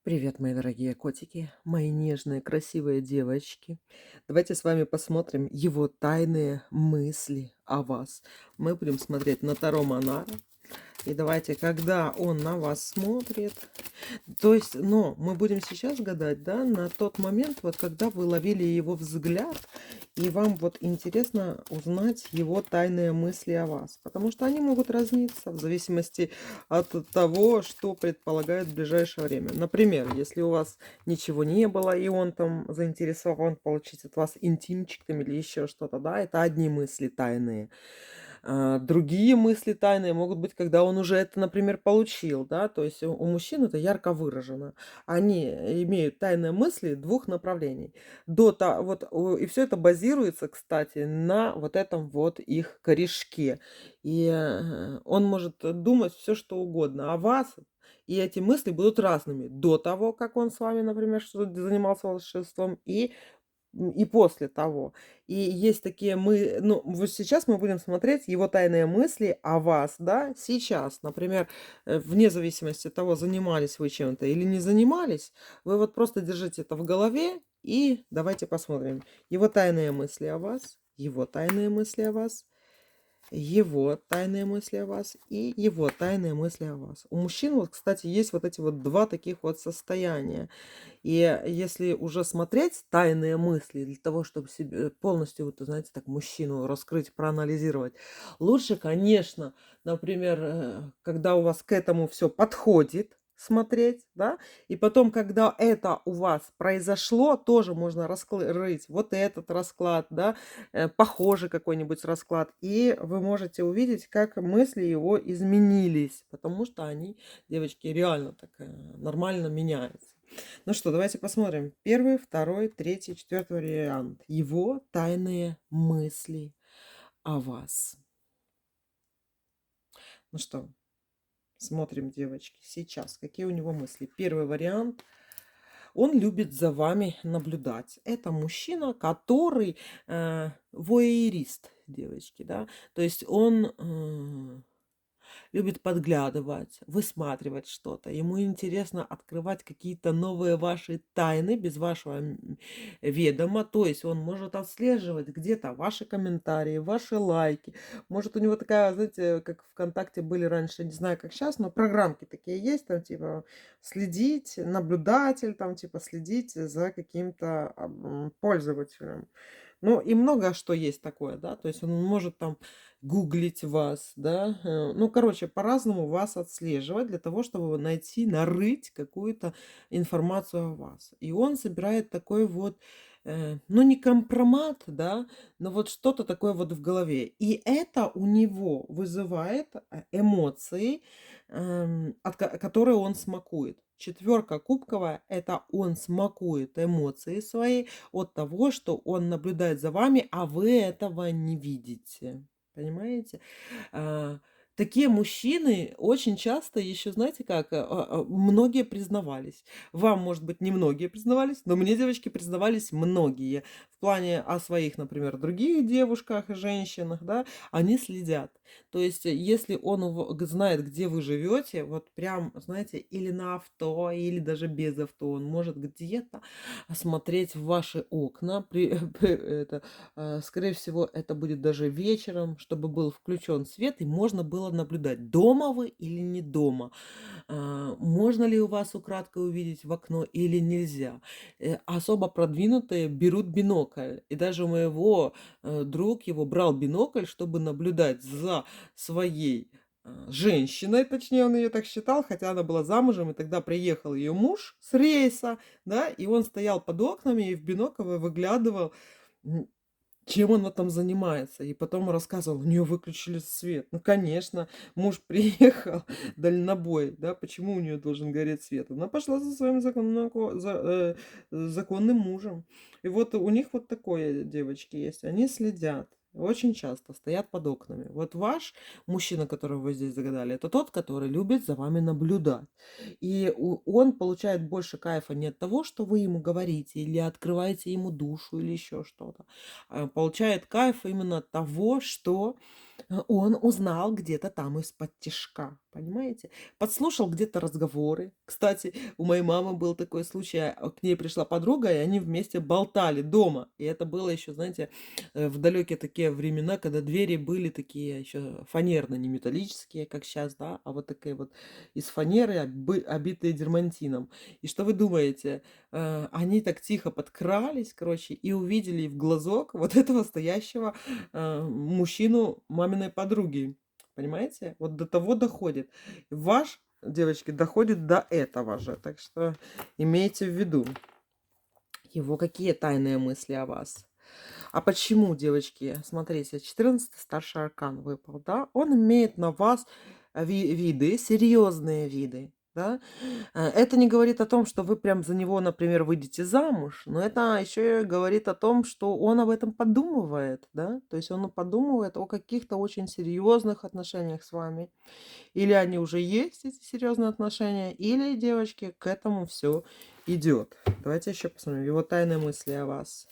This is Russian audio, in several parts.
Привет, мои дорогие котики, мои нежные, красивые девочки. Давайте с вами посмотрим его тайные мысли о вас. Мы будем смотреть на Таро Монара. И давайте, когда он на вас смотрит, то есть, но мы будем сейчас гадать, да, на тот момент, вот когда вы ловили его взгляд, и вам вот интересно узнать его тайные мысли о вас. Потому что они могут разниться в зависимости от того, что предполагает в ближайшее время. Например, если у вас ничего не было, и он там заинтересован получить от вас интимчик там или еще что-то, да, это одни мысли тайные. Другие мысли тайные могут быть, когда он уже это, например, получил, да, то есть у мужчин это ярко выражено. Они имеют тайные мысли двух направлений. И все это базируется, кстати, на вот этом вот их корешке. Он может думать все, что угодно о вас, и эти мысли будут разными до того, как он с вами, например, что занимался волшебством, и после того. И есть такие ну, вот сейчас мы будем смотреть его тайные мысли о вас, да, сейчас. Например, вне зависимости от того, занимались вы чем-то или не занимались, вы вот просто держите это в голове и давайте посмотрим. Его тайные мысли о вас, его тайные мысли о вас, его тайные мысли о вас и его тайные мысли о вас. У мужчин, вот, кстати, есть вот эти вот два таких вот состояния. И если уже смотреть тайные мысли для того, чтобы себе полностью, вот, знаете, так мужчину раскрыть, проанализировать, лучше, конечно, например, когда у вас к этому все подходит, смотреть, да, и потом, когда это у вас произошло, тоже можно раскрыть вот этот расклад, да, похожий какой-нибудь расклад, и вы можете увидеть, как мысли его изменились, потому что они, девочки, реально так нормально меняются. Ну что, давайте посмотрим. Первый, второй, третий, четвертый вариант. Его тайные мысли о вас. Ну что, смотрим, девочки, сейчас. Какие у него мысли? Первый вариант. Он любит за вами наблюдать. Это мужчина, который воэрист, девочки, да. То есть он любит подглядывать, высматривать что-то. Ему интересно открывать какие-то новые ваши тайны без вашего ведома. То есть он может отслеживать где-то ваши комментарии, ваши лайки. Может, у него такая, знаете, как ВКонтакте были раньше, не знаю, как сейчас, но программки такие есть, там типа следить, наблюдатель, там типа следить за каким-то пользователем. Ну, и много что есть такое, да, то есть он может там гуглить вас, да, ну, короче, по-разному вас отслеживать для того, чтобы найти, нарыть какую-то информацию о вас. И он собирает такой вот, ну, не компромат, да, но вот что-то такое вот в голове. И это у него вызывает эмоции, которые он смакует. Четверка кубковая — это он смакует эмоции свои от того, что он наблюдает за вами, а вы этого не видите. Понимаете? А, Такие мужчины очень часто еще, знаете как, многие признавались. Вам, может быть, не многие признавались, но мне, девочки, признавались многие. В плане о своих, например, других девушках и женщинах, да, они следят. То есть, если он знает, где вы живете, вот прям, знаете, или на авто, или даже без авто, он может где-то смотреть в ваши окна, скорее всего, это будет даже вечером, чтобы был включен свет и можно было наблюдать, дома вы или не дома. Можно ли у вас украдкой увидеть в окно или нельзя. Особо продвинутые берут бинокль. И даже у моего друг его брал бинокль, чтобы наблюдать за своей женщиной, точнее, он ее так считал, хотя она была замужем, и тогда приехал ее муж с рейса, да, и он стоял под окнами и в бинокль выглядывал, м, чем она там занимается. И потом рассказывал, у нее выключили свет. Ну, конечно, муж приехал, дальнобой, да, почему у нее должен гореть свет? Она пошла за своим законным мужем. И вот у них вот такое, девочки, есть. Они следят. Очень часто стоят под окнами. Вот ваш мужчина, которого вы здесь загадали, это тот, который любит за вами наблюдать. И он получает больше кайфа не от того, что вы ему говорите, или открываете ему душу, или еще что-то, получает кайф именно от того, что Он узнал где-то там из-под тишка, понимаете? Подслушал где-то разговоры. Кстати, у моей мамы был такой случай, к ней пришла подруга, и они вместе болтали дома. И это было еще, знаете, в далекие такие времена, когда двери были такие еще фанерные, не металлические, как сейчас, да, а вот такие вот из фанеры, обитые дермантином. И что вы думаете? Они так тихо подкрались, короче, и увидели в глазок вот этого стоящего мужчину маминой подруги. Понимаете? Вот до того доходит. Ваш, девочки, доходит до этого же. Так что имейте в виду его какие тайные мысли о вас. А почему, девочки? Смотрите, 14-й старший аркан выпал, да? Он имеет на вас виды, серьезные виды, да? Это не говорит о том, что вы прям за него, например, выйдете замуж, но это еще и говорит о том, что он об этом подумывает, да? То есть он подумывает о каких-то очень серьезных отношениях с вами. Или они уже есть, эти серьезные отношения, или, девочки, к этому все идет. Давайте еще посмотрим его тайные мысли о вас.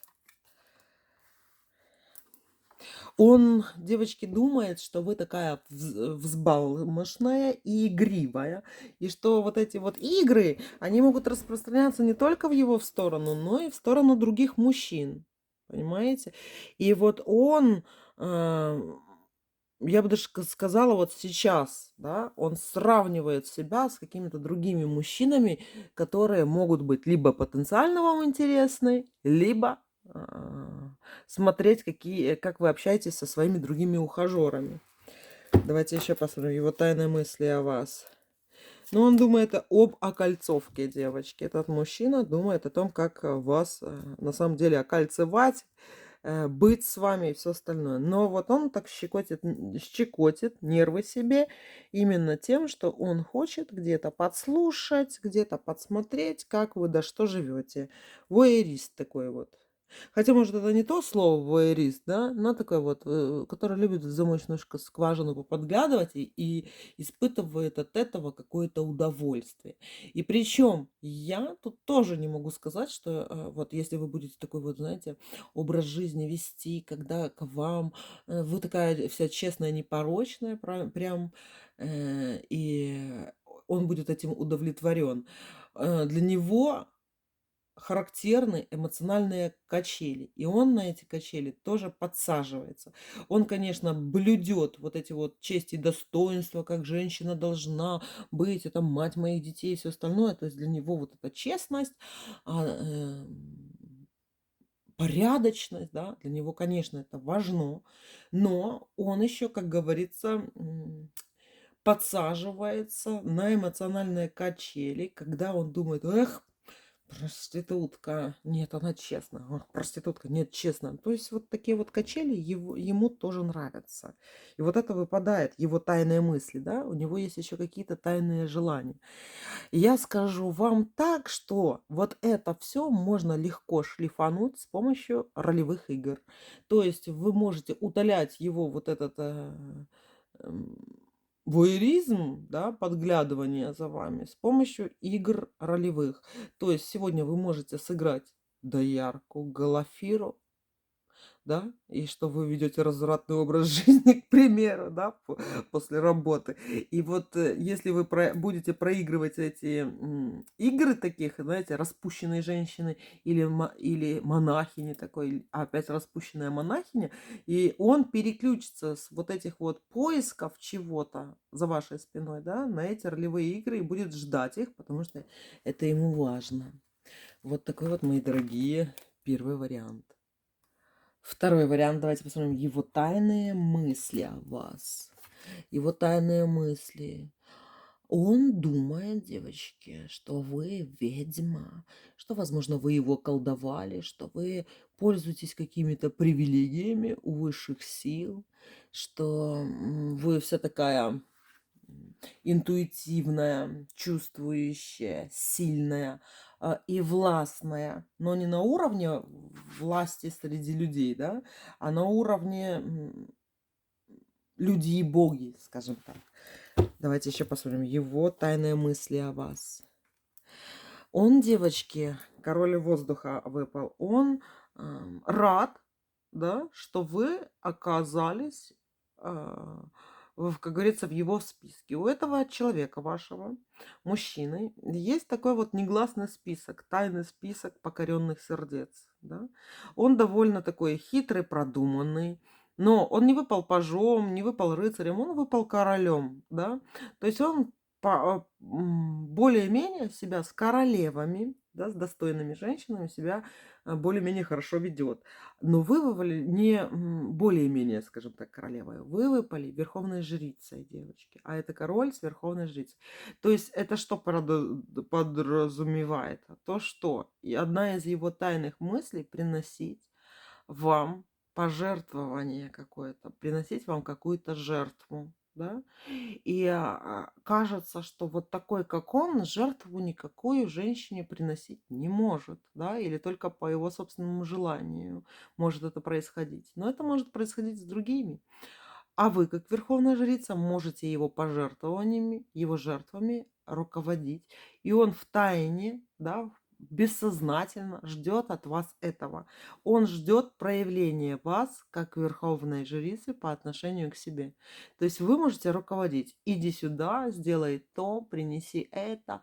Он, девочки, думает, что вы такая взбалмошная и игривая, и что вот эти вот игры, они могут распространяться не только в его сторону, но и в сторону других мужчин. Понимаете? И вот он, а, я бы даже сказала, вот сейчас, да, он сравнивает себя с какими-то другими мужчинами, которые могут быть либо потенциально вам интересны, либо смотреть, как вы общаетесь со своими другими ухажерами. Давайте еще посмотрим его тайные мысли о вас. Ну, он думает об окольцовке, девочки. Этот мужчина думает о том, как вас на самом деле окольцевать, быть с вами и все остальное. Но вот он так щекотит нервы себе именно тем, что он хочет где-то подслушать, где-то подсмотреть, как вы, да что живете. Воэрист такой вот. Хотя, может, это не то слово воэрист, да, но такой вот, который любит в замочную скважину подглядывать и испытывает от этого какое-то удовольствие. И причем я тут тоже не могу сказать, что вот если вы будете такой вот, знаете, образ жизни вести, когда к вам вы такая вся честная, непорочная, прям, и он будет этим удовлетворен. Для него характерны эмоциональные качели, и он на эти качели тоже подсаживается. Он, конечно, блюдет вот эти вот честь и достоинство, как женщина должна быть, это мать моих детей и все остальное. То есть для него вот эта честность, а, порядочность, да, для него, конечно, это важно, но он еще, как говорится, подсаживается на эмоциональные качели, когда он думает, эх, проститутка, нет, она честная, ах, проститутка, нет, честно. То есть вот такие вот качели ему тоже нравятся. И вот это выпадает, его тайные мысли, да, у него есть еще какие-то тайные желания. Я скажу вам так, что вот это все можно легко шлифануть с помощью ролевых игр. То есть вы можете удалять его вот этот эм, вуэризм, да, подглядывание за вами с помощью игр ролевых. То есть сегодня вы можете сыграть доярку, Галафиру, да, и что вы ведете развратный образ жизни, к примеру, да, после работы. И вот если вы будете проигрывать эти игры таких, знаете, распущенной женщины или монахини такой, а опять распущенная монахиня, и он переключится с вот этих вот поисков чего-то за вашей спиной, да, на эти ролевые игры и будет ждать их, потому что это ему важно. Вот такой вот, мои дорогие, первый вариант. Второй вариант, давайте посмотрим его тайные мысли о вас. Его тайные мысли. Он думает, девочки, что вы ведьма, что, возможно, вы его колдовали, что вы пользуетесь какими-то привилегиями у высших сил, что вы вся такая интуитивная, чувствующая, сильная и властная, но не на уровне власти среди людей, да, а на уровне люди и боги, скажем так. Давайте еще посмотрим его тайные мысли о вас. Он, девочки, король воздуха выпал, он рад, да, что вы оказались как говорится, в его списке. У этого человека вашего, мужчины, есть такой вот негласный список, тайный список покоренных сердец. Да? Он довольно такой хитрый, продуманный, но он не выпал пажом, не выпал рыцарем, он выпал королем. Да? То есть он более-менее себя с королевами, да, с достойными женщинами себя более-менее хорошо ведет. Но вы выпали не более-менее, скажем так, королевой. Вы выпали верховной жрицей, девочки. А это король с верховной жрицей. То есть это что подразумевает? То, что и одна из его тайных мыслей приносить вам пожертвование какое-то, приносить вам какую-то жертву. Да? И кажется, что вот такой, как он, жертву никакую женщине приносить не может, да, или только по его собственному желанию может это происходить. Но это может происходить с другими. А вы, как верховная жрица, можете его пожертвованиями, его жертвами руководить. И он в тайне, да, бессознательно ждет от вас этого. Он ждет проявления вас, как верховной жрицы, по отношению к себе. То есть вы можете руководить. Иди сюда, сделай то, принеси это,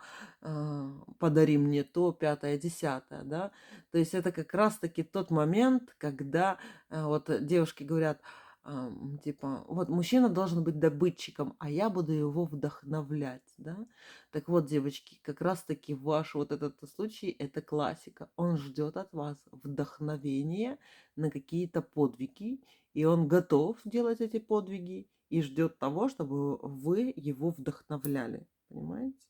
подари мне то, пятое, десятое. Да? То есть это как раз-таки тот момент, когда вот девушки говорят, типа, вот мужчина должен быть добытчиком, а я буду его вдохновлять, да. Так вот, девочки, как раз-таки ваш вот этот случай, это классика. Он ждет от вас вдохновения на какие-то подвиги, и он готов делать эти подвиги, и ждет того, чтобы вы его вдохновляли, понимаете?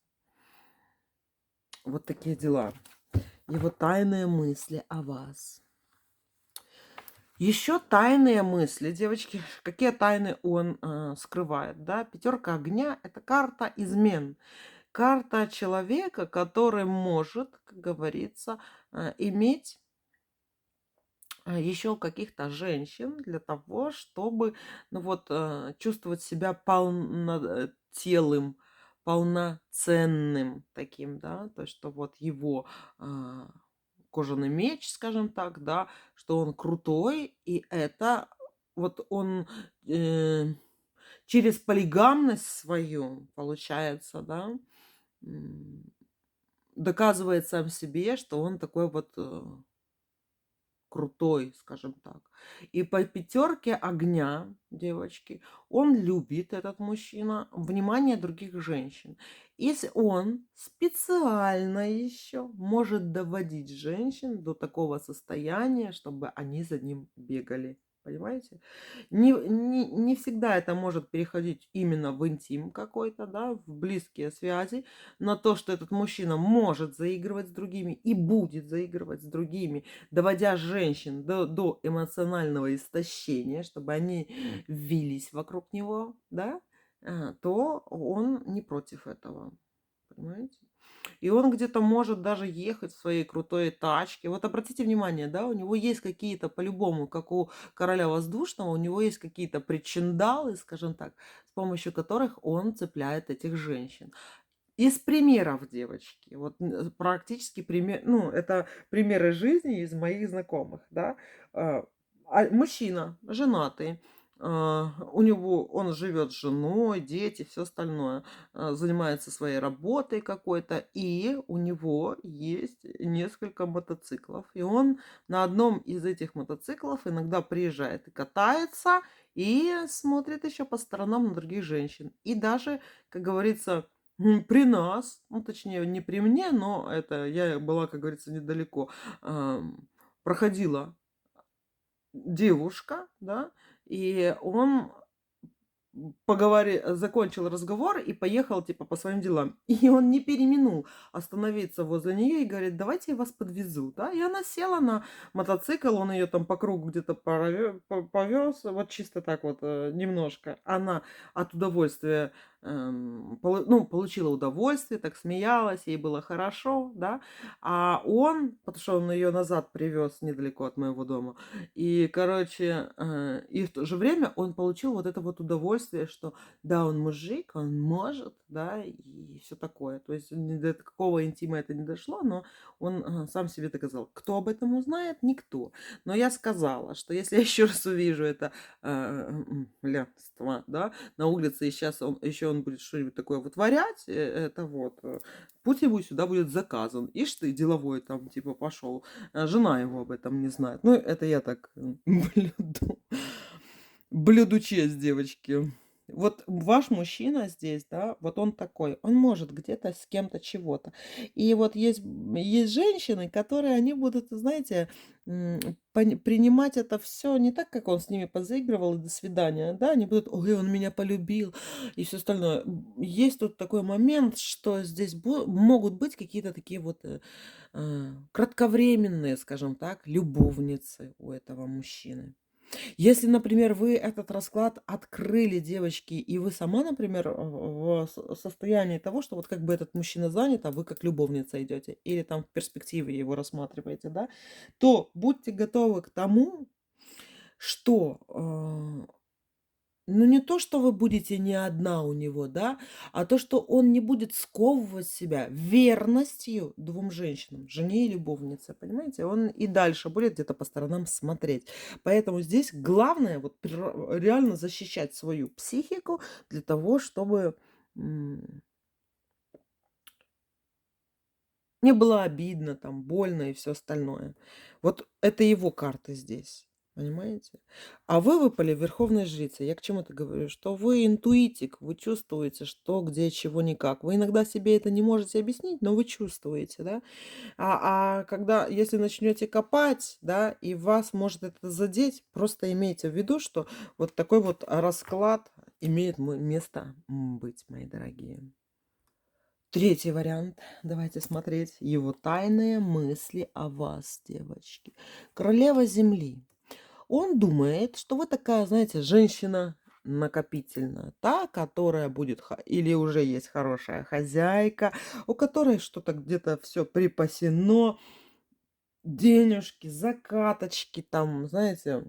Вот такие дела. Его тайные мысли о вас. Еще тайные мысли, девочки. Какие тайны он скрывает? Да? Пятерка огня– это карта измен. Карта человека, который может, как говорится, иметь еще каких-то женщин для того, чтобы ну вот, чувствовать себя полнотелым, полноценным таким, да, то есть, что вот его кожаный меч, скажем так, да, что он крутой, и это вот он через полигамность свою, получается, да, м, доказывает сам себе, что он такой вот крутой, скажем так. И по пятерке огня, девочки, он любит, этот мужчина, внимание других женщин. Если он специально еще может доводить женщин до такого состояния, чтобы они за ним бегали. Понимаете? Не всегда это может переходить именно в интим какой-то, да, в близкие связи, но то, что этот мужчина может заигрывать с другими и будет заигрывать с другими, доводя женщин до эмоционального истощения, чтобы они вились вокруг него, да, то он не против этого. Понимаете? И он где-то может даже ехать в своей крутой тачке. Вот обратите внимание, да, у него есть какие-то, по-любому, как у короля воздушного, у него есть какие-то причиндалы, скажем так, с помощью которых он цепляет этих женщин. Из примеров, девочки, вот практически пример, ну, это примеры жизни из моих знакомых, да. Мужчина, женатый, у него, он живет с женой, дети, все остальное, занимается своей работой какой-то, и у него есть несколько мотоциклов. И он на одном из этих мотоциклов иногда приезжает и катается, и смотрит еще по сторонам на других женщин. И даже, как говорится, при нас, ну, точнее, не при мне, но это я была, как говорится, недалеко, проходила девушка, да, и он закончил разговор и поехал, типа, по своим делам. И он не переминул остановиться возле нее и говорит, давайте я вас подвезу, да. И она села на мотоцикл, он ее там по кругу где-то повез, вот чисто так вот немножко. Она от удовольствия ну, получила удовольствие, так смеялась, ей было хорошо, да. А он, потому что он ее назад привез недалеко от моего дома, и, короче, и в то же время он получил вот это вот удовольствие, что да, он мужик, он может, да, и все такое. То есть ни до какого интима это не дошло, но он сам себе доказал. Кто об этом узнает? Никто. Но я сказала, что если я еще раз увижу это блядство, да, на улице, и сейчас он еще он будет что-нибудь такое вытворять, это вот, путь ему сюда будет заказан. Ишь ты, деловой там, типа, пошел. Жена его об этом не знает. Ну, это я так блюду честь, девочки. Вот ваш мужчина здесь, да, вот он такой, он может где-то с кем-то чего-то. И вот есть женщины, которые, они будут, знаете, принимать это все не так, как он с ними позаигрывал, и до свидания, да, они будут, ой, он меня полюбил, и все остальное. Есть тут такой момент, что здесь могут быть какие-то такие вот кратковременные, скажем так, любовницы у этого мужчины. Если, например, вы этот расклад открыли, девочки, и вы сама, например, в состоянии того, что вот как бы этот мужчина занят, а вы как любовница идете, или там в перспективе его рассматриваете, да, то будьте готовы к тому, что ну, не то, что вы будете не одна у него, да, а то, что он не будет сковывать себя верностью двум женщинам, жене и любовнице, понимаете? Он и дальше будет где-то по сторонам смотреть. Поэтому здесь главное вот реально защищать свою психику для того, чтобы м, не было обидно, там, больно и все остальное. Вот это его карты здесь, понимаете? А вы выпали верховной жрицей. Я к чему это говорю? Что вы интуитик, вы чувствуете, что, где, чего, никак. Вы иногда себе это не можете объяснить, но вы чувствуете, да? Когда, если начнете копать, да, и вас может это задеть, просто имейте в виду, что вот такой вот расклад имеет место быть, мои дорогие. Третий вариант. Давайте смотреть. Его тайные мысли о вас, девочки. Королева Земли. Он думает, что вы такая, знаете, женщина накопительная, та, которая будет, или уже есть хорошая хозяйка, у которой что-то где-то все припасено, денежки, закаточки, там, знаете,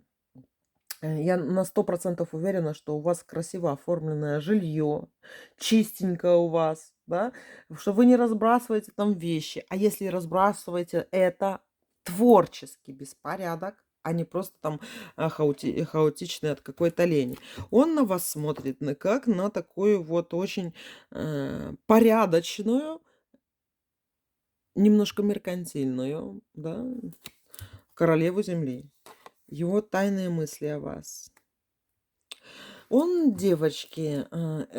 я на 100% уверена, что у вас красиво оформленное жилье, чистенько у вас, да, что вы не разбрасываете там вещи. А если разбрасываете, это творческий беспорядок, а не просто там хаотичный от какой-то лени. Он на вас смотрит как на такую вот очень порядочную, немножко меркантильную, да, королеву Земли. Его тайные мысли о вас. Он, девочки,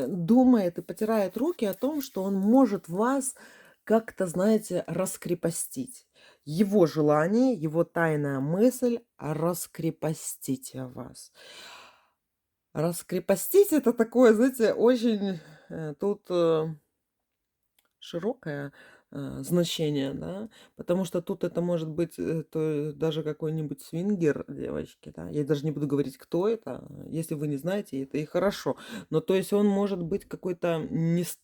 думает и потирает руки о том, что он может вас как-то, знаете, раскрепостить. Его желание, его тайная мысль раскрепостить вас. Раскрепостить это такое, знаете, очень тут широкое значение, да, потому что тут это может быть даже какой-нибудь свингер, девочки, да, я даже не буду говорить, кто это, если вы не знаете, это и хорошо, но то есть он может быть какой-то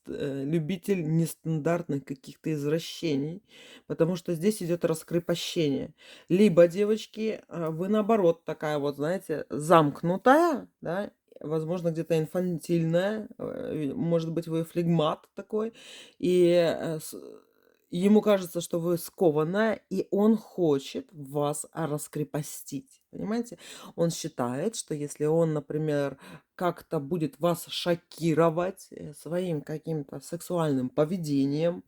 любитель нестандартных каких-то извращений, потому что здесь идет раскрепощение, либо, девочки, вы наоборот такая вот, знаете, замкнутая, да, возможно, где-то инфантильная, может быть, вы флегмат такой, и ему кажется, что вы скованная, и он хочет вас раскрепостить. Понимаете? Он считает, что если он, например, как-то будет вас шокировать своим каким-то сексуальным поведением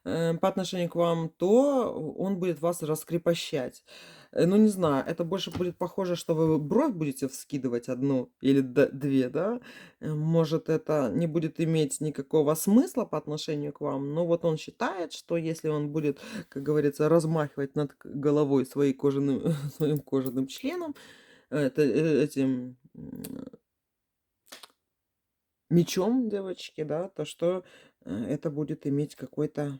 по отношению к вам, то он будет вас раскрепощать. Ну, не знаю, это больше будет похоже, что вы бровь будете вскидывать одну или две, да? Может, это не будет иметь никакого смысла по отношению к вам, но вот он считает, что если он будет, как говорится, размахивать над головой своим кожаным членом, этим мечом, девочки, да, то что это будет иметь какой-то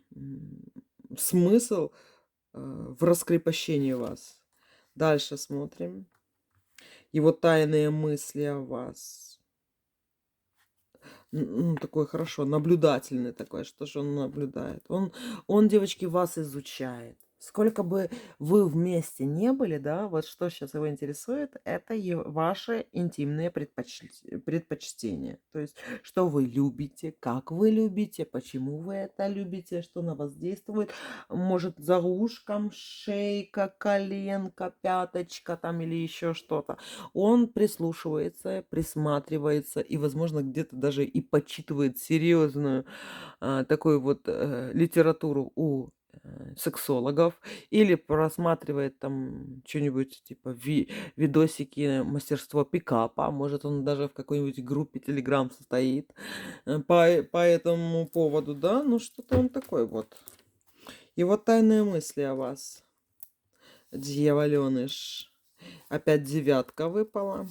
смысл в раскрепощении вас. Дальше смотрим. Его тайные мысли о вас. Ну, такой хорошо, наблюдательный такой, что же он наблюдает? Он, девочки, вас изучает. Сколько бы вы вместе не были, да, вот что сейчас его интересует, это ваши интимные предпочтения. То есть, что вы любите, как вы любите, почему вы это любите, что на вас действует. Может, за ушком, шейка, коленка, пяточка там или еще что-то. Он прислушивается, присматривается и, возможно, где-то даже и почитывает серьезную такую вот литературу у сексологов или просматривает там что-нибудь типа видосики мастерство пикапа. Может, он даже в какой-нибудь группе Telegram состоит по этому поводу, да? Ну, что-то он такой вот. Его тайные мысли о вас, дьяволеныш. Опять девятка выпала.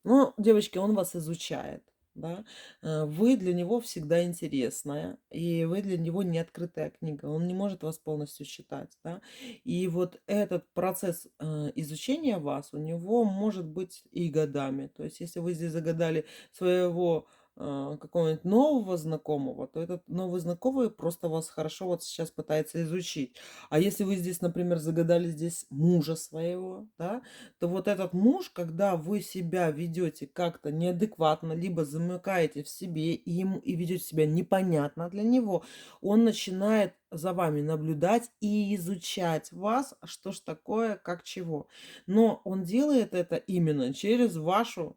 Ну, девочки, он вас изучает, да. Вы для него всегда интересная, и вы для него не открытая книга. Он не может вас полностью читать, да. И вот этот процесс изучения вас у него может быть и годами. То есть, если вы здесь загадали своего какого-нибудь нового знакомого, то этот новый знакомый просто вас хорошо вот сейчас пытается изучить. А если вы здесь, например, загадали здесь мужа своего, да, то вот этот муж, когда вы себя ведете как-то неадекватно, либо замыкаете в себе и ведете себя непонятно для него, он начинает за вами наблюдать и изучать вас, что ж такое, как чего. Но он делает это именно через вашу,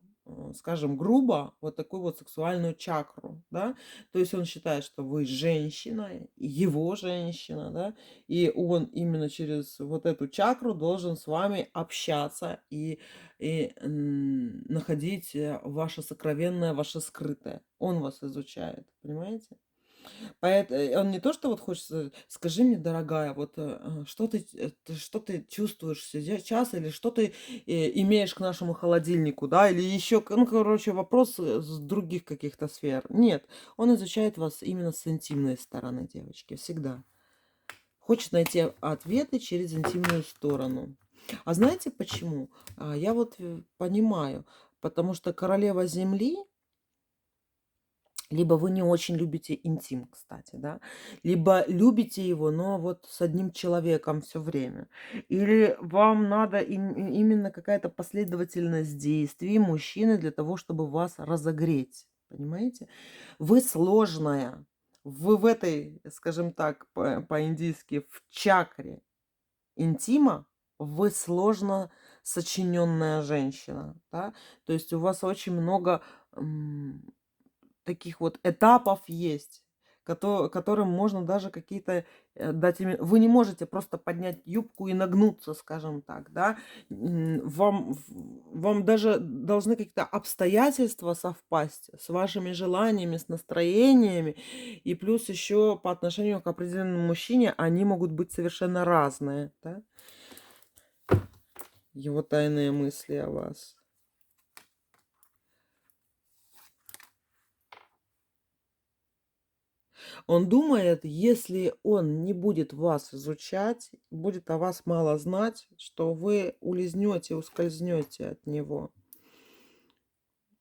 скажем, грубо, вот такую вот сексуальную чакру, да, то есть он считает, что вы женщина, его женщина, да, и он именно через вот эту чакру должен с вами общаться и находить ваше сокровенное, ваше скрытое. Он вас изучает, понимаете? Он не то, что вот хочет сказать: "Скажи мне, дорогая, вот, что ты чувствуешь сейчас или что ты, имеешь к нашему холодильнику", да, или еще, ну, короче, вопрос, с других каких-то сфер. Нет, он изучает вас именно с интимной стороны, девочки, всегда. Хочет найти ответы через интимную сторону. А знаете почему? Я вот понимаю, потому что королева Земли, либо вы не очень любите интим, кстати, да, либо любите его, но вот с одним человеком все время. Или вам надо именно какая-то последовательность действий мужчины для того, чтобы вас разогреть. Понимаете? Вы сложная. Вы в этой, скажем так, по-индийски, в чакре интима вы сложно сочиненная женщина, да. То есть у вас очень много таких вот этапов есть, которым можно даже какие-то дать. Вы не можете просто поднять юбку и нагнуться, скажем так, да. Вам даже должны какие-то обстоятельства совпасть с вашими желаниями, с настроениями. И плюс еще по отношению к определенному мужчине они могут быть совершенно разные, да. Его тайные мысли о вас. Он думает, если он не будет вас изучать, будет о вас мало знать, что вы улизнете, ускользнете от него.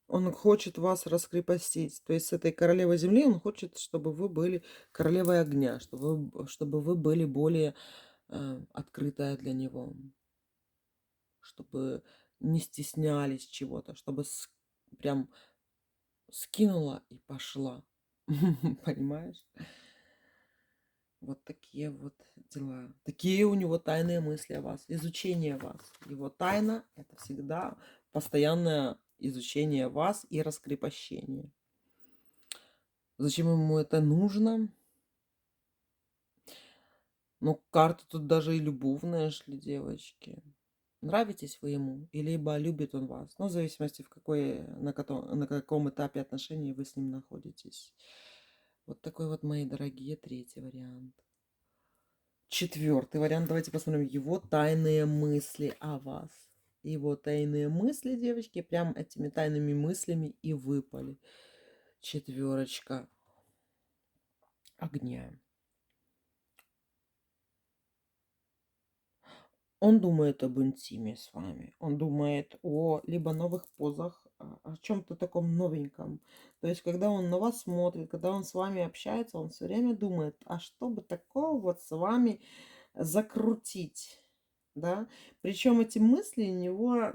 Он хочет вас раскрепостить. То есть с этой королевой земли он хочет, чтобы вы были королевой огня, чтобы вы были более открытая для него, чтобы не стеснялись чего-то, чтобы прям скинула и пошла. Понимаешь? Вот такие вот дела. Такие у него тайные мысли о вас, изучение вас. Его тайна — это всегда постоянное изучение вас и раскрепощение. Зачем ему это нужно? Ну, карты тут даже и любовные шли, девочки. Нравитесь вы ему, и либо любит он вас. Ну, в зависимости, на каком этапе отношений вы с ним находитесь. Вот такой вот, мои дорогие, третий вариант. Четвертый вариант. Давайте посмотрим его тайные мысли о вас. Его тайные мысли, девочки, прям этими тайными мыслями и выпали. Четверочка огня. Он думает об интиме с вами. Он думает о либо новых позах, о чем-то таком новеньком. То есть, когда он на вас смотрит, когда он с вами общается, он все время думает, а что бы такого вот с вами закрутить, да? Причем эти мысли у него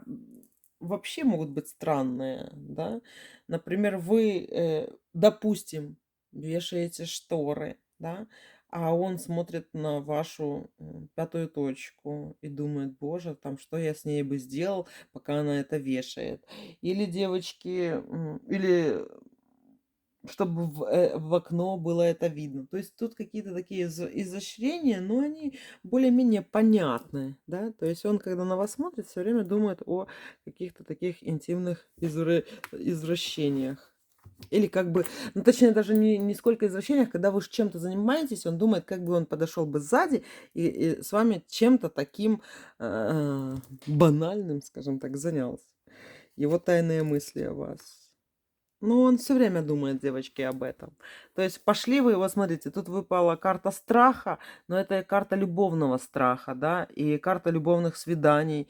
вообще могут быть странные, да? Например, вы, допустим, вешаете шторы, да, а он смотрит на вашу пятую точку и думает, боже, там, что я с ней бы сделал, пока она это вешает. Или девочки, или чтобы в окно было это видно. То есть тут какие-то такие изощрения, но они более-менее понятны, да. То есть он, когда на вас смотрит, все время думает о каких-то таких интимных извращениях. Или как бы, ну точнее даже не сколько извращениях, когда вы чем-то занимаетесь, он думает, как бы он подошел бы сзади и с вами чем-то таким банальным, скажем так, занялся. Его тайные мысли о вас. Ну, он все время думает, девочки, об этом. То есть пошли вы, вот смотрите, тут выпала карта страха, но это карта любовного страха, да, и карта любовных свиданий,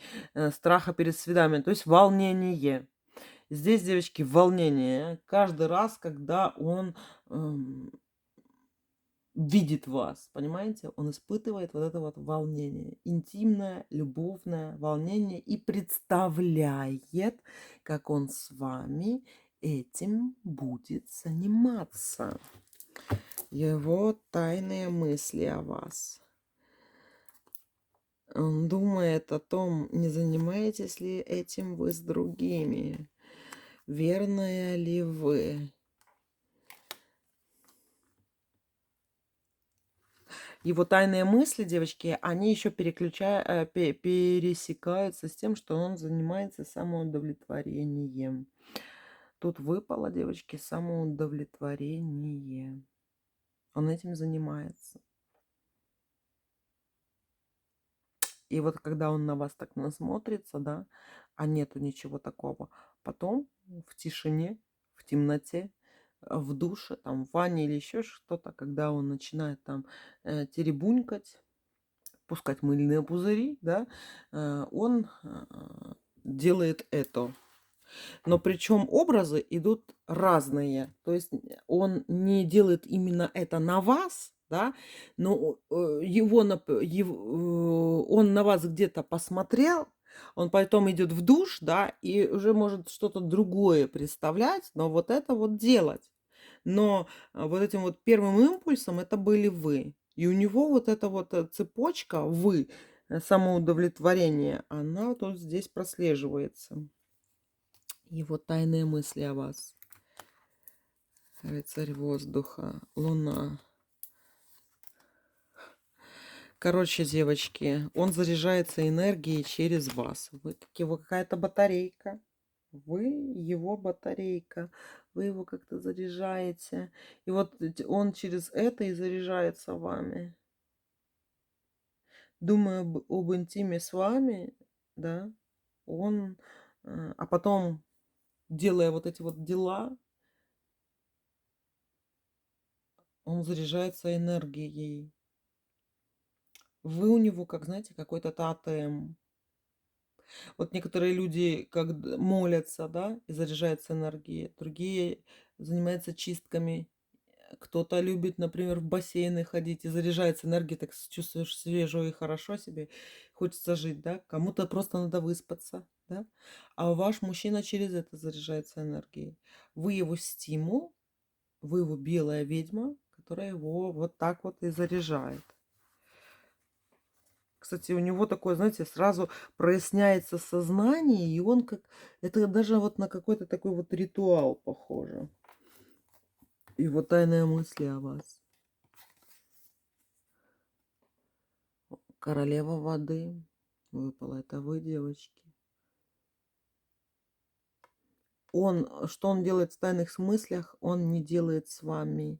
страха перед свиданием, то есть волнение. Здесь, девочки, волнение каждый раз, когда он видит вас, понимаете? Он испытывает вот это вот волнение, интимное, любовное волнение и представляет, как он с вами этим будет заниматься. Его тайные мысли о вас. Он думает о том, не занимаетесь ли этим вы с другими, верная ли вы. Его тайные мысли, девочки, они еще пересекаются с тем, что он занимается самоудовлетворением. Тут выпало, девочки, самоудовлетворение. Он этим занимается. И вот когда он на вас так насмотрится, да, а нету ничего такого, потом в тишине, в темноте, в душе, там, в ванне или еще что-то, когда он начинает там теребунькать, пускать мыльные пузыри, да, он делает это. Но причем образы идут разные. То есть он не делает именно это на вас, да, но он на вас где-то посмотрел, он потом идет в душ, да, и уже может что-то другое представлять, но вот это вот делать. Но вот этим вот первым импульсом это были вы. И у него вот эта вот цепочка вы, самоудовлетворение, она тут здесь прослеживается. Его тайные мысли о вас. Рыцарь воздуха, луна. Короче, девочки, он заряжается энергией через вас. Вы как его какая-то батарейка. Вы его батарейка. Вы его как-то заряжаете. И вот он через это и заряжается вами. Думая об интиме с вами, да, он, а потом, делая вот эти вот дела, он заряжается энергией. Вы у него, как, знаете, какой-то тотем. Вот некоторые люди, как молятся, да, и заряжаются энергией. Другие занимаются чистками. Кто-то любит, например, в бассейны ходить и заряжается энергией, так чувствуешь свежо и хорошо себе, хочется жить, да. Кому-то просто надо выспаться, да. А ваш мужчина через это заряжается энергией. Вы его стимул, вы его белая ведьма, которая его вот так вот и заряжает. Кстати, у него такое, знаете, сразу проясняется сознание, и он как... Это даже вот на какой-то такой вот ритуал похоже. Его тайные мысли о вас. Королева воды выпала. Это вы, девочки. Что он делает в тайных мыслях, он не делает с вами.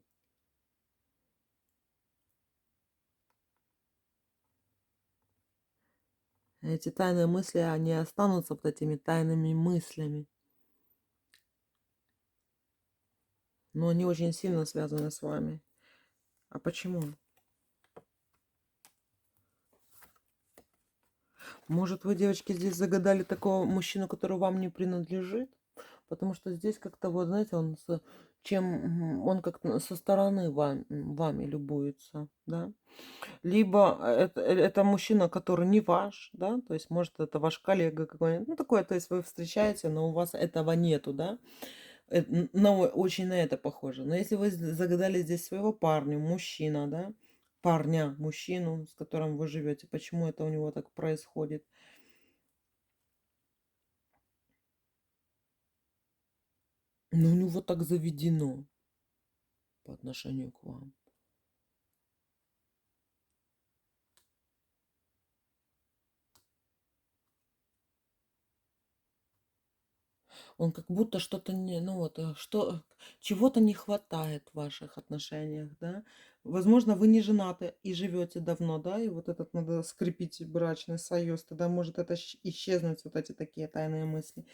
Эти тайные мысли, они останутся вот этими тайными мыслями. Но они очень сильно связаны с вами. А почему? Может, вы, девочки, здесь загадали такого мужчину, который вам не принадлежит? Потому что здесь как-то, вот знаете, он как-то со стороны вами любуется, да. Либо это мужчина, который не ваш, да, то есть, может, это ваш коллега какой-нибудь, ну, такое, то есть вы встречаете, но у вас этого нету, да. Очень на это похоже. Но если вы загадали здесь своего парня, мужчина, да, парня, мужчину, с которым вы живете, почему это у него так происходит? Ну, у него так заведено по отношению к вам. Он как будто что-то не, ну вот, чего-то не хватает в ваших отношениях, да. Возможно, вы не женаты и живете давно, да, и вот этот надо скрепить брачный союз, тогда может это исчезнуть, вот эти такие тайные мысли.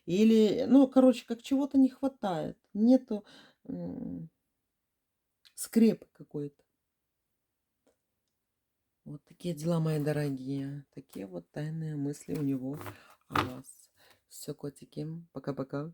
Или, ну, короче, как чего-то не хватает, нету скрепы какой-то. Вот такие дела, мои дорогие. Такие вот тайные мысли у него о вас. Все, котики, пока-пока.